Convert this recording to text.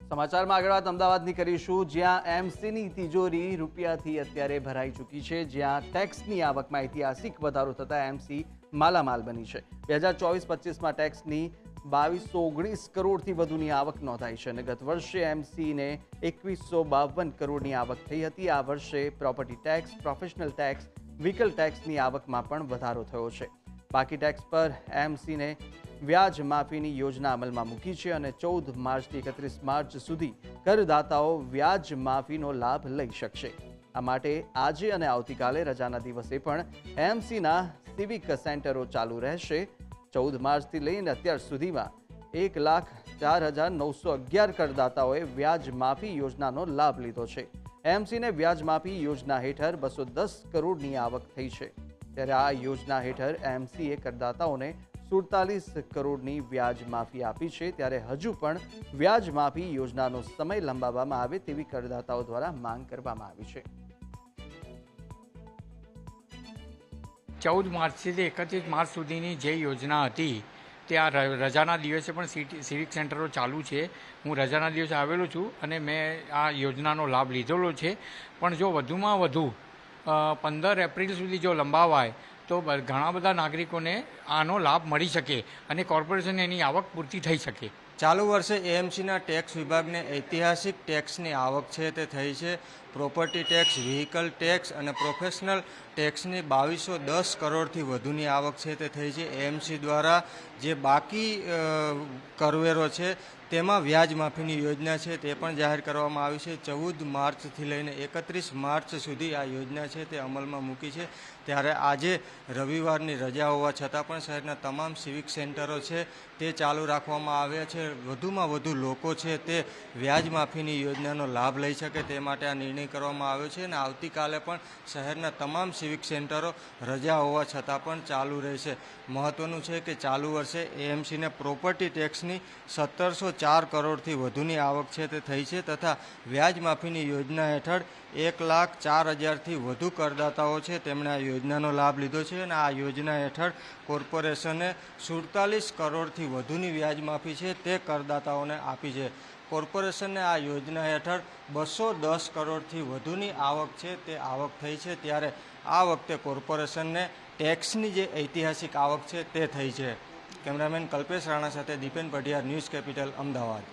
સમાચારમાં આગળ વાત અમદાવાદની કરીશું, જ્યાં એમસીની તિજોરી રૂપિયાથી અત્યારે ભરાઈ ચૂકી છે, જ્યાં ટેક્સની આવકમાં ઐતિહાસિક વધારો થતાં એમસી માલામાલ બની છે। 2024-25માં ટેક્સની 2219 કરોડથી વધુની આવક નોંધાઈ છે અને ગત વર્ષે એમસીને 2152 કરોડની આવક થઈ હતી। આ વર્ષે property tax, professional tax, vehicle ટેક્સની આવકમાં પણ વધારો થયો છે। બાકી ટેક્સ પર એમસીને વ્યાજ માફીની યોજના અમલમાં મૂકી છે અને 14 માર્ચથી 31 માર્ચ સુધી કરદાતાઓ વ્યાજ માફીનો લાભ લઈ શકશે। આ માટે આજે અને આવતીકાલે રજાના દિવસે પણ એમસીના સિવિક સેન્ટરો ચાલુ રહેશે। 14 માર્ચથી લઈને અત્યાર સુધીમાં 1,04,911 કરદાતાઓએ વ્યાજ માફી યોજનાનો લાભ લીધો છે। એમસીને વ્યાજ માફી યોજના હેઠળ 210 કરોડની આવક થઈ છે, ત્યારે આ યોજના હેઠળ એમસીએ કરદાતાઓને 47 કરોડની વ્યાજ માફી આપી છે। ત્યારે હજુ પણ વ્યાજ માફી યોજનાનો સમય લંબાવવામાં આવે તેવી કરદાતાઓ દ્વારા માંગ કરવામાં આવી છે। 14 માર્ચથી 31 માર્ચ સુધીની જે યોજના હતી તે આ રજાના દિવસે પણ સિવિક સેન્ટરો ચાલુ છે। હું રજાના દિવસે આવેલો છું અને મેં આ યોજનાનો લાભ લીધેલો છે, પણ જો વધુમાં વધુ 15 એપ્રિલ સુધી જો લંબાવાય તો ઘણા બધા નાગરિકોને આનો લાભ મળી શકે અને કોર્પોરેશનને એની આવક પૂરતી થઈ શકે। ચાલુ વર્ષે એએમસીના ટેક્સ વિભાગને ઐતિહાસિક ટેક્સની આવક છે તે થઈ છે। પ્રોપર્ટી ટેક્સ, વ્હીકલ ટેક્સ અને પ્રોફેશનલ ટેક્સની 2210 કરોડથી વધુની આવક છે તે થઈ છે। એએમસી દ્વારા જે બાકી કરવેરો છે તેમાં વ્યાજ માફીની યોજના છે તે પણ જાહેર કરવામાં આવી છે। 14 માર્ચથી લઈને 31 માર્ચ સુધી આ યોજના છે તે અમલમાં મૂકી છે। ત્યારે આજે રવિવારની રજા હોવા છતાં પણ શહેરના તમામ સિવિક સેન્ટરો છે તે ચાલુ રાખવામાં આવ્યા છે। વધુમાં વધુ લોકો છે તે વ્યાજ માફીની યોજનાનો લાભ લઈ શકે તે માટે આ નિર્ણય કરવામાં આવ્યો છે અને આવતીકાલે પણ શહેરના તમામ સિવિક સેન્ટરો રજા હોવા છતાં પણ ચાલુ રહેશે। મહત્વનું છે કે ચાલુ વર્ષે એએમસીને પ્રોપર્ટી ટેક્સની 1704 કરોડથી વધુની આવક છે તે થઈ છે તથા વ્યાજ માફીની યોજના હેઠળ 1,04,000થી વધુ કરદાતાઓ છે તેમણે આ યોજનાનો લાભ લીધો છે અને આ યોજના હેઠળ કોર્પોરેશને 47 કરોડથી વધુની વ્યાજ માફી છે તે કરદાતાઓને આપી છે। કોર્પોરેશનને આ યોજના હેઠળ 210 કરોડથી વધુની આવક છે તે આવક થઈ છે। ત્યારે આ વખતે કોર્પોરેશનને ટેક્સની જે ઐતિહાસિક આવક છે તે થઈ છે। કેમેરામેન કલ્પેશ રાણા સાથે દીપેન પઢિયાર, ન્યૂઝ કેપિટલ, અમદાવાદ।